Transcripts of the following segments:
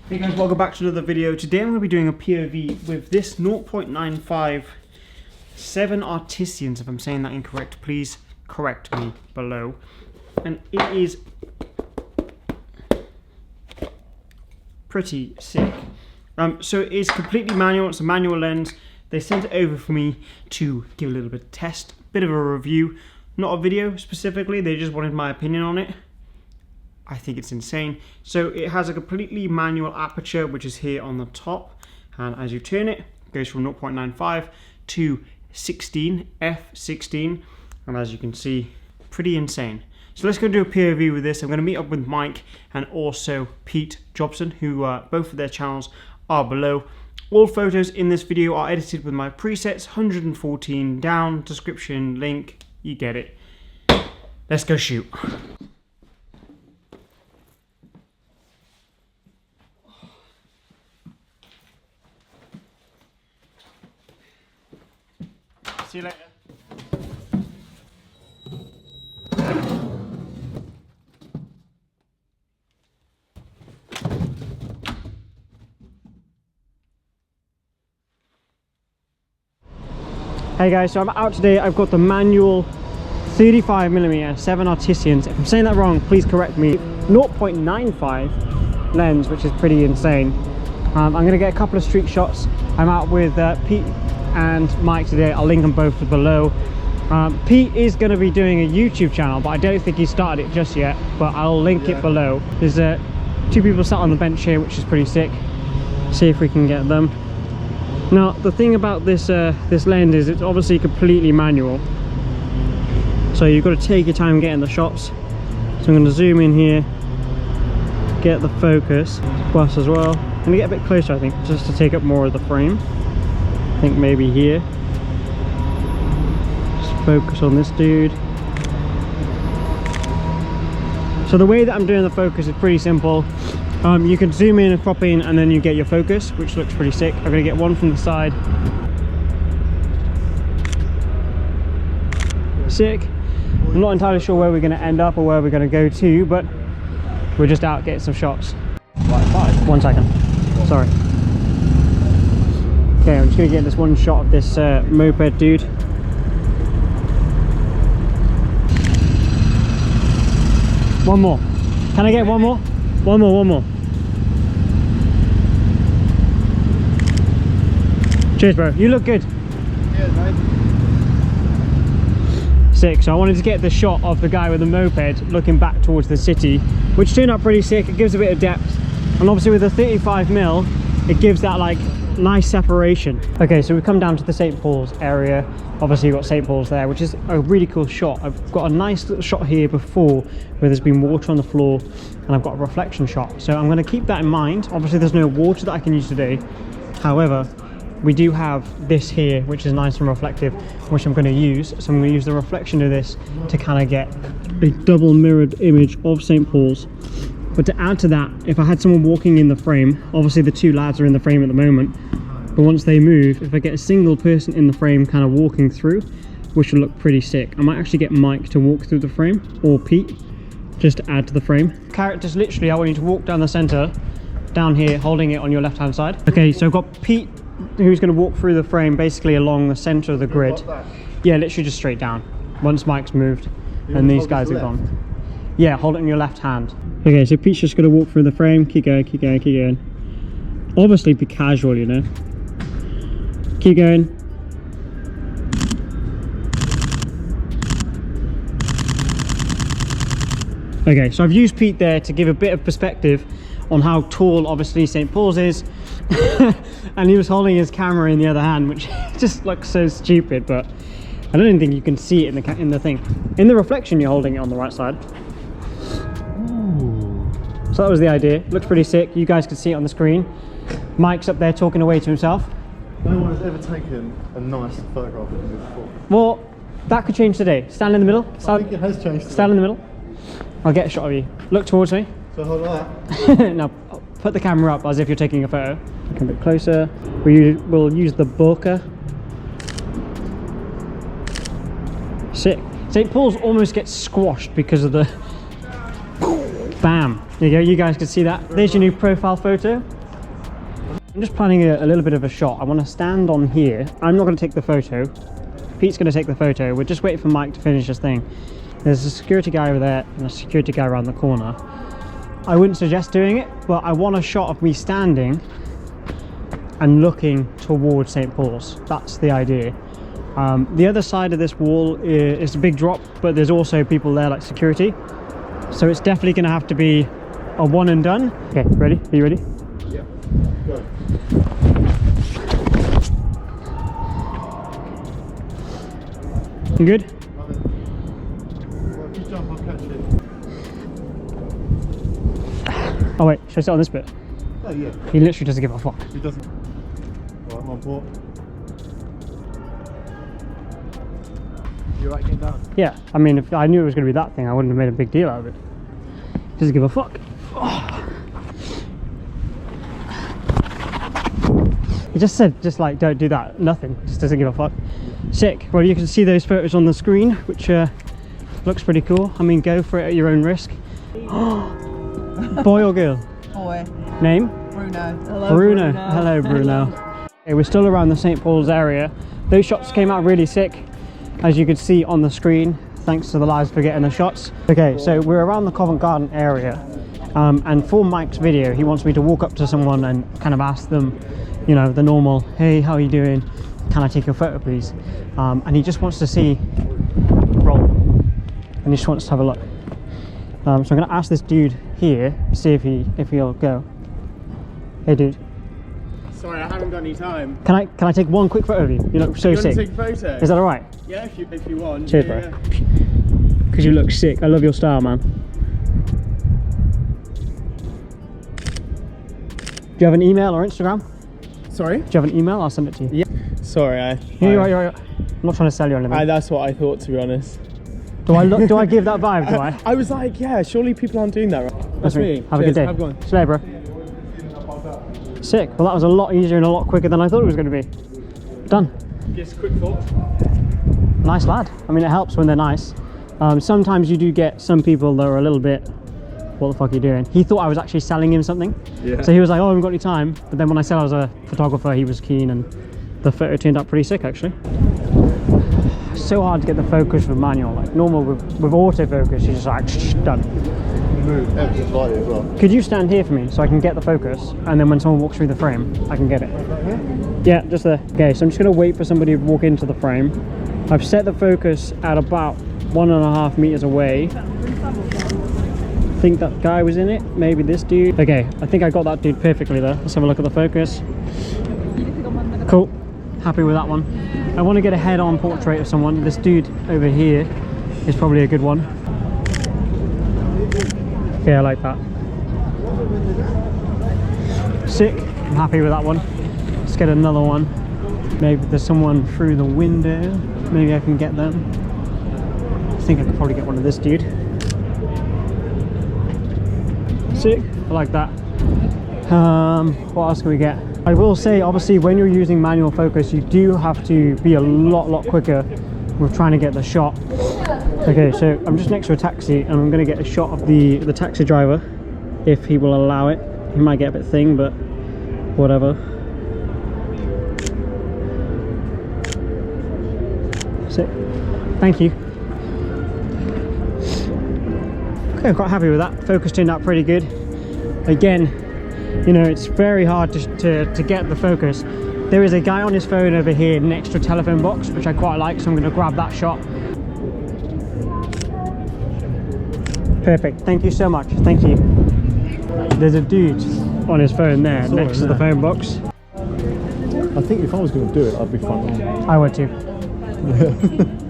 Hey guys, welcome back to another video. Today I'm going to be doing a POV with this 0.95 7Artisans. If I'm saying that incorrect, please correct me below. And it is pretty sick. So it is completely manual. It's a manual lens. They sent it over for me to give a little bit of test, bit of a review, not a video specifically. They just wanted my opinion on it. I think it's insane. So it has a completely manual aperture, which is here on the top, and as you turn it, it goes from 0.95 to 16, f16, and as you can see, pretty insane. So let's go do a POV with this. I'm going to meet up with Mike and also Pete Jobson, who both of their channels are below. All photos in this video are edited with my presets, 114 down, description, link, you get it. Let's go shoot. See you later. Hey guys, so I'm out today. I've got the manual 35mm 7Artisans. If I'm saying that wrong, please correct me. 0.95 lens, which is pretty insane. I'm going to get a couple of street shots. I'm out with Pete and Mike today. I'll link them both below. Pete is going to be doing a YouTube channel, but I don't think he started it just yet, but I'll link it below. There's two people sat on the bench here, which is pretty sick. See if we can get them. Now the thing about this this lens is it's obviously completely manual, so you've got to take your time getting the shots. So I'm going to zoom in here, get the focus, plus as well. I'm going to get a bit closer, I think, just to take up more of the frame. I think maybe here. Just focus on this dude. So the way that I'm doing the focus is pretty simple. You can zoom in and crop in and then you get your focus, which looks pretty sick. I'm going to get one from the side. Sick. I'm not entirely sure where we're going to end up or where we're going to go to, but we're just out getting some shots. 1 second. Sorry. Okay, I'm just going to get this one shot of this moped dude. One more. Can I get one more? One more. Cheers, bro. You look good. Cheers, mate. Sick. So I wanted to get the shot of the guy with the moped looking back towards the city, which turned out pretty sick. It gives a bit of depth, and obviously with the 35mm, it gives that like nice separation. Okay, so we've come down to the St. Paul's area. Obviously you've got St. Paul's there, which is a really cool shot. I've got a nice little shot here before where there's been water on the floor, and I've got a reflection shot. So I'm going to keep that in mind. Obviously there's no water that I can use today. However, we do have this here, which is nice and reflective, which I'm going to use. So I'm going to use the reflection of this to kind of get a double mirrored image of St. Paul's. But to add to that, if I had someone walking in the frame, obviously the two lads are in the frame at the moment, but once they move, if I get a single person in the frame kind of walking through, which will look pretty sick. I might actually get Mike to walk through the frame, or Pete, just to add to the frame. Characters, literally, I want you to walk down the center, down here, holding it on your left hand side. Okay, so I've got Pete, who's going to walk through the frame basically along the center of the grid. Yeah, literally just straight down, once Mike's moved, and these guys are gone. Yeah, hold it in your left hand. Okay, so Pete's just going to walk through the frame. Keep going, keep going, keep going. Obviously be casual, you know. Keep going. Okay, so I've used Pete there to give a bit of perspective on how tall obviously St. Paul's is. And he was holding his camera in the other hand, which just looks so stupid, but I don't even think you can see it in the thing. In the reflection, you're holding it on the right side. So that was the idea. Looks pretty sick. You guys can see it on the screen. Mike's up there talking away to himself. No one has ever taken a nice photograph of me before. Well, that could change today. Stand in the middle. I think it has changed. Stand in the middle. I'll get a shot of you. Look towards me. So hold that. Now put the camera up as if you're taking a photo. Look a bit closer. We'll use the bokeh. Sick. St. Paul's almost gets squashed because of the bam. There you go, you guys can see that. There's your new profile photo. I'm just planning a little bit of a shot. I want to stand on here. I'm not going to take the photo. Pete's going to take the photo. We're just waiting for Mike to finish his thing. There's a security guy over there and a security guy around the corner. I wouldn't suggest doing it, but I want a shot of me standing and looking towards St. Paul's. That's the idea. The other side of this wall is a big drop, but there's also people there like security. So it's definitely going to have to be a one and done. Okay, ready? Are you ready? Yeah. Go. You good? Well, if you jump, I'll catch it. Oh wait, should I sit on this bit? Oh yeah. He literally doesn't give a fuck. He doesn't. Right, I'm on board. You right getting down? Yeah, I mean, if I knew it was going to be that thing, I wouldn't have made a big deal out of it. He doesn't give a fuck. Oh. He just said, just like, don't do that. Nothing. Just doesn't give a fuck. Sick. Well, you can see those photos on the screen, which looks pretty cool. I mean, go for it at your own risk. Boy or girl? Boy. Name? Bruno. Hello, Bruno. Hello, Bruno. Okay, we're still around the St. Paul's area. Those shots came out really sick, as you can see on the screen. Thanks to the lads for getting the shots. Okay, so we're around the Covent Garden area, and for Mike's video, he wants me to walk up to someone and kind of ask them, you know, the normal, hey, how are you doing? Can I take your photo, please? And he just wants to see roll, and he just wants to have a look. So I'm going to ask this dude here, see if he'll go. Hey, dude. Sorry, I haven't got any time. Can I take one quick photo of you? You look so You want sick. to take a photo? Is that all right? Yeah, if you want. Cheers, yeah, bro. Because you look sick. I love your style, man. Do you have an email or Instagram? Sorry? Do you have an email? I'll send it to you. Yeah. Sorry, You're right. I'm not trying to sell you anything. that's what I thought, to be honest. Do I give that vibe? Do I? I was like, yeah, surely people aren't doing that, right? That's me. Have a good Cheers, day. Have a good one. See you later, bro. Sick. Well, that was a lot easier and a lot quicker than I thought it was going to be. Done. Just a quick thought. Nice lad. I mean, it helps when they're nice. Sometimes you do get some people that are a little bit, what the fuck are you doing? He thought I was actually selling him something. Yeah. So he was like, oh, I haven't got any time. But then when I said I was a photographer, he was keen, and the photo turned out pretty sick, actually. So hard to get the focus with manual. Like normal with autofocus, you're just like, done. Move ever so slightly as well. Could you stand here for me so I can get the focus, and then when someone walks through the frame, I can get it? Yeah, just there. Okay, so I'm just going to wait for somebody to walk into the frame. I've set the focus at about 1.5 meters away. I think that guy was in it, maybe this dude. Okay, I think I got that dude perfectly there. Let's have a look at the focus. Cool, happy with that one. I want to get a head-on portrait of someone. This dude over here is probably a good one. Yeah, I like that. Sick, I'm happy with that one. Let's get another one. Maybe there's someone through the window. Maybe I can get them. I think I could probably get one of this dude. Sick, I like that. What else can we get? I will say, obviously, when you're using manual focus, you do have to be a lot quicker with trying to get the shot. Okay, so I'm just next to a taxi, and I'm going to get a shot of the taxi driver, if he will allow it. He might get a bit thin, but whatever. Sick. Thank you. Okay, I'm quite happy with that. Focus turned out pretty good. Again, you know, it's very hard to get the focus. There is a guy on his phone over here next to a telephone box, which I quite like, so I'm going to grab that shot. Perfect. Thank you so much. Thank you. There's a dude on his phone there next to the phone box. I think if I was going to do it, I'd be front on. I would too.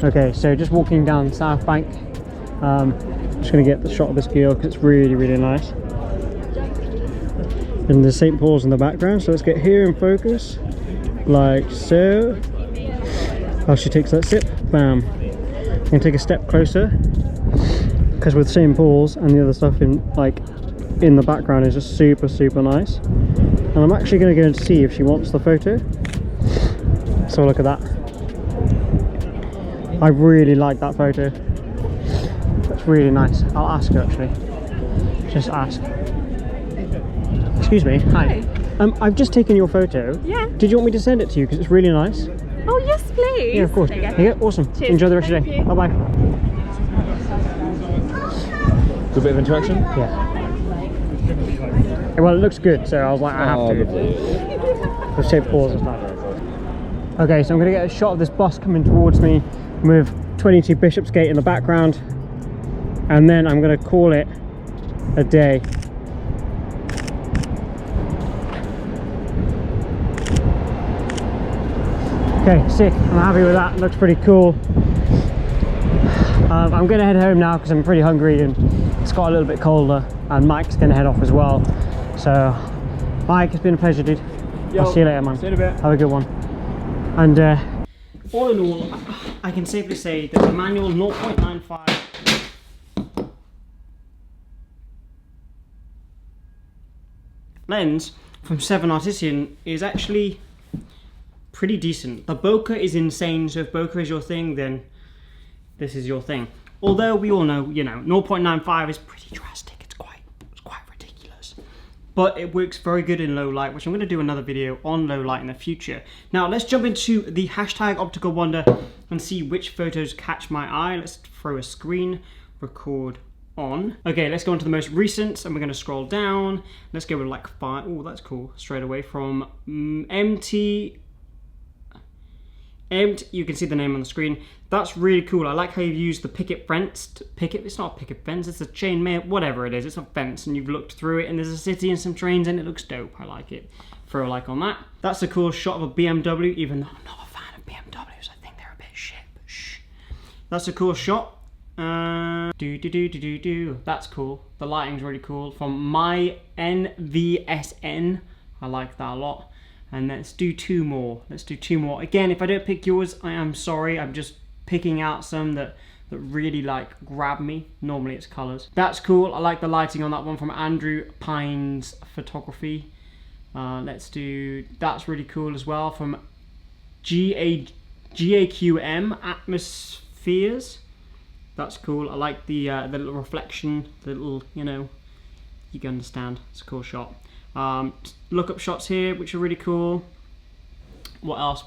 Okay, so just walking down South Bank. Just going to get the shot of this girl because it's really nice. And there's St. Paul's in the background, so let's get here in focus, like so. Oh, she takes that sip, bam. I'm going to take a step closer, because with St. Paul's and the other stuff in the background is just super nice. And I'm actually going to go and see if she wants the photo. So look at that. I really like that photo. That's really nice. I'll ask her actually. Just ask. Excuse me. Hi. I've just taken your photo. Yeah. Did you want me to send it to you? Because it's really nice. Oh, yes, please. Yeah, of course. There you go. Okay, awesome. Cheers. Enjoy the rest of Thank your day. you. Bye-bye. Good bit of interaction? Yeah. Well, it looks good, so I was like, I have to. Let's take pause and stuff. Okay, so I'm going to get a shot of this bus coming towards me with 22 Bishopsgate in the background, and then I'm going to call it a day. Okay, sick. I'm happy with that. Looks pretty cool. I'm going to head home now because I'm pretty hungry and it's got a little bit colder, and Mike's going to head off as well. So, Mike, it's been a pleasure, dude. I'll see you later, man. See you in a bit. Have a good one. And all in all, I can safely say that the manual 0.95 lens from 7Artisans is actually pretty decent. The bokeh is insane, so if bokeh is your thing, then this is your thing. Although we all know, you know, 0.95 is pretty drastic. It's quite ridiculous. But it works very good in low light, which I'm going to do another video on low light in the future. Now let's jump into the hashtag OpticalWander and see which photos catch my eye. Let's throw a screen record on. Okay, let's go into the most recent, and we're going to scroll down. Let's go with like 5. Oh, that's cool. Straight away from empty. You can see the name on the screen. That's really cool. I like how you've used the picket fence. It's not a picket fence, it's a chain mail, whatever it is. It's a fence, and you've looked through it, and there's a city and some trains, and it looks dope. I like it. Throw a like on that. That's a cool shot of a BMW, even though I'm not a fan of BMWs. I think they're a bit shit, but shh. That's a cool shot. That's cool. The lighting's really cool. From my NVSN. I like that a lot. And let's do 2 more. Let's do 2 more. Again, if I don't pick yours, I am sorry. I'm just picking out some that really like grab me. Normally it's colors. That's cool. I like the lighting on that one from Andrew Pine's photography. Let's do, that's really cool as well, from GAQM Atmospheres. That's cool. I like the little reflection, the little, you know, you can understand. It's a cool shot. Look up shots here, which are really cool. What else?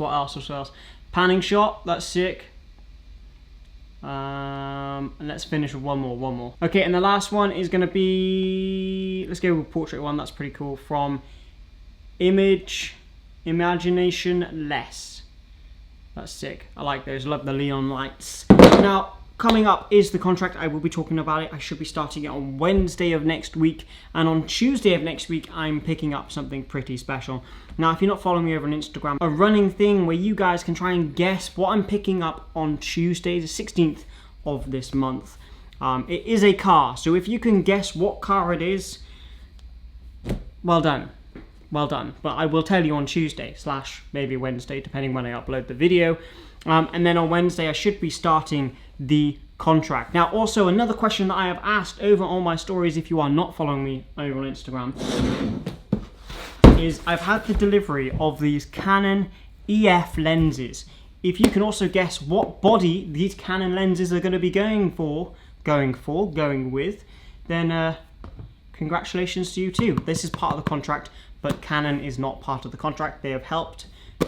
Panning shot, that's sick. And let's finish with one more. Okay, and the last one is gonna be, let's go with portrait one. That's pretty cool. From Imagination Less. That's sick. I like those. Love the neon lights. Now, coming up is the contract. I will be talking about it. I should be starting it on Wednesday of next week, and on Tuesday of next week I'm picking up something pretty special. Now, if you're not following me over on Instagram, a running thing where you guys can try and guess what I'm picking up on Tuesday, the 16th of this month. It is a car, so if you can guess what car it is, well done. Well done. But I will tell you on Tuesday / maybe Wednesday, depending when I upload the video. And then on Wednesday I should be starting the contract. Now, also another question that I have asked over on my stories, if you are not following me over on Instagram, is I've had the delivery of these Canon EF lenses. If you can also guess what body these Canon lenses are going to be going with, then congratulations to you too. This is part of the contract, but Canon is not part of the contract. They have helped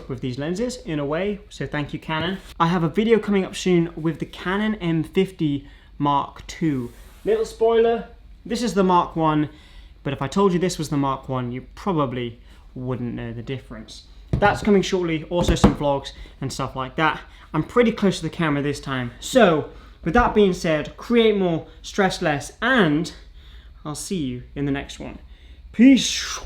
with these lenses in a way, so thank you, Canon. I have a video coming up soon with the Canon M50 Mark II. Little spoiler, this is the Mark I, but if I told you this was the Mark I, you probably wouldn't know the difference. That's coming shortly, also some vlogs and stuff like that. I'm pretty close to the camera this time. So, with that being said, create more, stress less, and I'll see you in the next one. Peace.